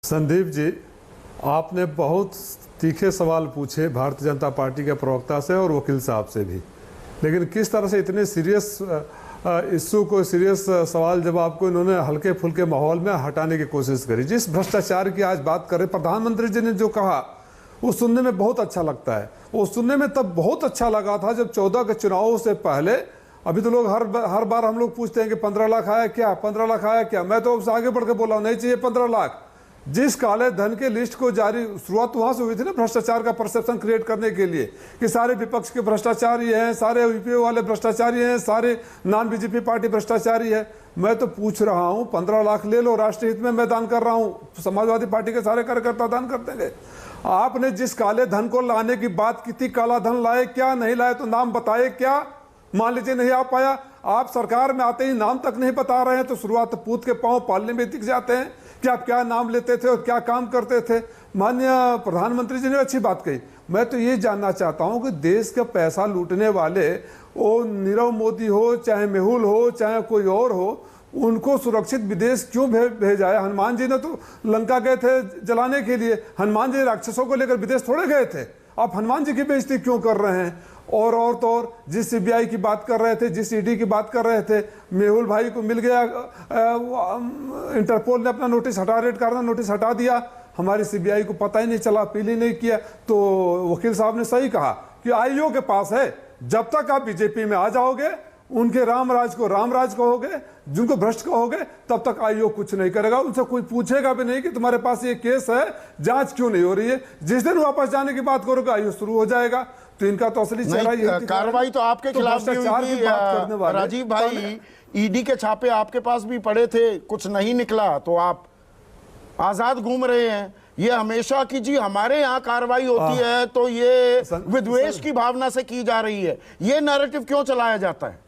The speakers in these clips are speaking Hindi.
संदीप जी, आपने बहुत तीखे सवाल पूछे भारतीय जनता पार्टी के प्रवक्ता से और वकील साहब से भी, लेकिन किस तरह से इतने सीरियस इश्यू को, सीरियस सवाल जवाब को इन्होंने हल्के फुल्के माहौल में हटाने की कोशिश करी। जिस भ्रष्टाचार की आज बात कर रहे, प्रधानमंत्री जी ने जो कहा वो सुनने में बहुत अच्छा लगता है। वो सुनने में तब बहुत अच्छा लगा था जब 14 के चुनावों से पहले, अभी तो लोग हर बार हम लोग पूछते हैं कि 15 लाख आया क्या, 15 लाख आया क्या। मैं तो उससे आगे बढ़ के बोला नहीं चाहिए 15 लाख। जिस काले धन के लिस्ट को जारी, शुरुआत वहां से हुई थी ना भ्रष्टाचार का परसेप्शन क्रिएट करने के लिए कि सारे विपक्ष के भ्रष्टाचारी हैं, सारे यूपीए वाले भ्रष्टाचारी हैं, सारे नॉन बीजेपी पार्टी भ्रष्टाचारी है। मैं तो पूछ रहा हूं 15 लाख ले लो, राष्ट्रीय हित में मैं दान कर रहा हूं, समाजवादी पार्टी के सारे कार्यकर्ता दान कर देंगे। आपने जिस काले धन को लाने की बात की थी, काला धन लाए क्या, नहीं लाए तो नाम बताए क्या। मान लीजिए नहीं आ पाया, आप सरकार में आते ही नाम तक नहीं बता रहे हैं तो शुरुआत पूत के पांव पालने में दिख जाते हैं कि आप क्या नाम लेते थे और क्या काम करते थे। माननीय प्रधानमंत्री जी ने अच्छी बात कही। मैं तो ये जानना चाहता हूं कि देश का पैसा लूटने वाले, वो नीरव मोदी हो, चाहे मेहुल हो, चाहे कोई और हो, उनको सुरक्षित विदेश क्यों भेजा है। हनुमान जी ने तो लंका गए थे जलाने के लिए, हनुमान जी राक्षसों को लेकर विदेश थोड़े गए थे। आप हनुमान जी की बेइज्जती क्यों कर रहे हैं। और तो और जिस सीबीआई की बात कर रहे थे, जिस ईडी की बात कर रहे थे, मेहुल भाई को मिल गया, इंटरपोल ने अपना नोटिस हटा, रेड कार्नर नोटिस हटा दिया, हमारी सीबीआई को पता ही नहीं चला, अपील ही नहीं किया। तो वकील साहब ने सही कहा कि आईओ के पास है, जब तक आप बीजेपी में आ जाओगे, उनके रामराज को रामराज कहोगे, जिनको भ्रष्ट कहोगे, तब तक आईओ कुछ नहीं करेगा। उनसे कोई पूछेगा भी नहीं कि तुम्हारे पास ये केस है, जांच क्यों नहीं हो रही है। जिस दिन वापस जाने की बात करोगे आईओ शुरू हो जाएगा। तो इनका तो असली चेहरा कार्रवाई तो आपके खिलाफ भी हुई थी राजीव भाई, ईडी के छापे आपके पास भी पड़े थे, कुछ नहीं निकला तो आप आजाद घूम रहे हैं। ये हमेशा की जी हमारे यहाँ कार्रवाई होती है तो ये विद्वेष की भावना से की जा रही है, ये नैरेटिव क्यों चलाया जाता है।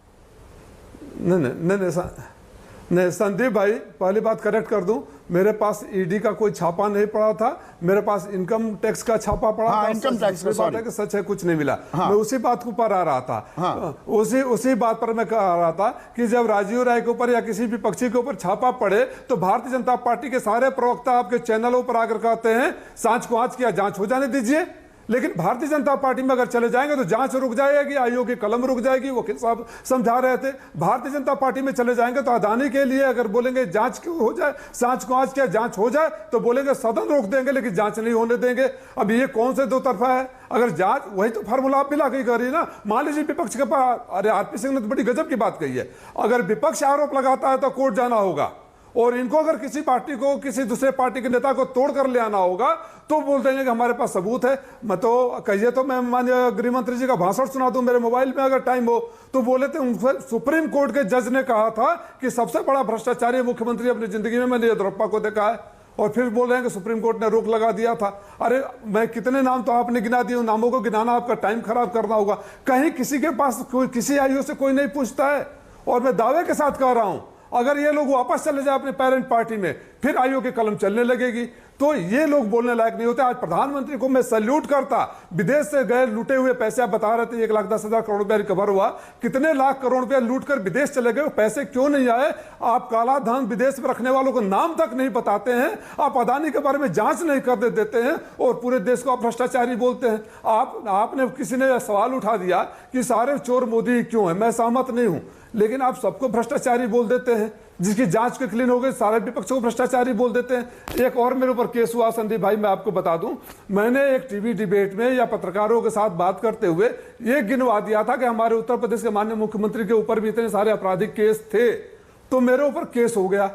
नहीं संदीप भाई, पहली बात करेक्ट कर दूं, मेरे पास ईडी का कोई छापा नहीं पड़ा था, मेरे पास इनकम टैक्स का छापा पड़ा था। इनकम टैक्स का बात है कि सच है, कुछ नहीं मिला। मैं उसी बात के ऊपर आ रहा था। उसी बात पर मैं कह रहा था कि जब राजीव राय के ऊपर या किसी विपक्षी के ऊपर छापा पड़े तो भारतीय जनता पार्टी के सारे प्रवक्ता आपके चैनलों पर आकर कहते हैं सांच को आंच किया, जांच हो जाने दीजिए। लेकिन भारतीय जनता पार्टी में अगर चले जाएंगे तो जांच रुक जाएगी, आयोग की कलम रुक जाएगी। वकील साहब समझा रहे थे, भारतीय जनता पार्टी में चले जाएंगे तो अदानी के लिए अगर बोलेंगे जांच क्यों हो जाए, सांच को आज क्या जांच हो जाए, तो बोलेंगे सदन रोक देंगे लेकिन जांच नहीं होने देंगे। अब ये कौन से दो तरफा है। अगर जांच, वही तो फार्मूला आप मिला के कर रही है ना। मान लीजिए विपक्ष के पास, अरे आरपी सिंह ने तो बड़ी गजब की बात कही है, अगर विपक्ष आरोप लगाता है तो कोर्ट जाना होगा, और इनको अगर किसी पार्टी को, किसी दूसरे पार्टी के नेता को तोड़ कर ले आना होगा तो बोल देंगे कि हमारे पास सबूत है। मैं तो कहिए तो मैं माननीय गृह मंत्री जी का भाषण सुना दूं मेरे मोबाइल में अगर टाइम हो तो। बोले थे उनसे, सुप्रीम कोर्ट के जज ने कहा था कि सबसे बड़ा भ्रष्टाचारी मुख्यमंत्री अपनी जिंदगी में मैंने येदियुरप्पा को देखा है, और फिर बोल रहे हैं कि सुप्रीम कोर्ट ने रोक लगा दिया था। अरे मैं कितने नाम तो आपने गिना दिए, उन नामों को गिनाना आपका टाइम खराब करना होगा। कहीं किसी के पास कोई, किसी आईओ से कोई नहीं पूछता है। और मैं दावे के साथ कह रहा हूं, अगर ये लोग वापस चले जाए अपने पेरेंट पार्टी में, फिर आईओ की कलम चलने लगेगी। तो ये लोग बोलने लायक नहीं होते। आज प्रधानमंत्री को मैं सैल्यूट करता, विदेश से गए लूटे हुए पैसे, आप बता रहे थे 1,10,000 करोड़ रुपया रिकवर हुआ, कितने लाख करोड़ रुपया लूट कर विदेश चले गए, पैसे क्यों नहीं आए। आप काला धन विदेश में रखने वालों को नाम तक नहीं बताते हैं, आप अदानी के बारे में जांच नहीं कर देते हैं, और पूरे देश को आप भ्रष्टाचारी बोलते हैं। आपने किसी ने सवाल उठा दिया कि सारे चोर मोदी क्यों है, मैं सहमत नहीं हूं, लेकिन आप सबको भ्रष्टाचारी बोल देते हैं। जिसकी जांच के क्लीन हो गई सारे विपक्ष को भ्रष्टाचारी बोल देते हैं। एक और मेरे ऊपर केस हुआ संदीप भाई, मैं आपको बता दूं, मैंने एक टीवी डिबेट में या पत्रकारों के साथ बात करते हुए ये गिनवा दिया था कि हमारे उत्तर प्रदेश के माननीय मुख्यमंत्री के ऊपर भी इतने सारे आपराधिक केस थे, तो मेरे ऊपर केस हो गया।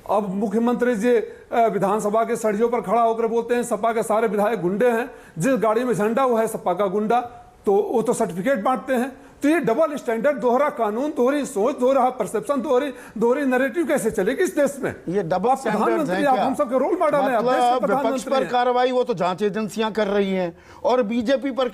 अब मुख्यमंत्री जी विधानसभा के सड़ियों पर खड़ा होकर बोलते हैं सपा के सारे विधायक गुंडे हैं, जिस गाड़ी में झंडा वो है सपा का गुंडा, तो वो तो सर्टिफिकेट बांटते हैं। तो ये डबल स्टैंडर्ड, दोहरा कानून, दोहरी सोच, दोहरा परसेप्शन, दोहरी नैरेटिव कैसे चलेगी इस देश में। ये डबल स्टैंडर्ड है क्या? हम सबके रोल मॉडल हैं। मतलब विपक्ष पर कार्रवाई वो तो जांच एजेंसियां कर रही हैं और बीजेपी पर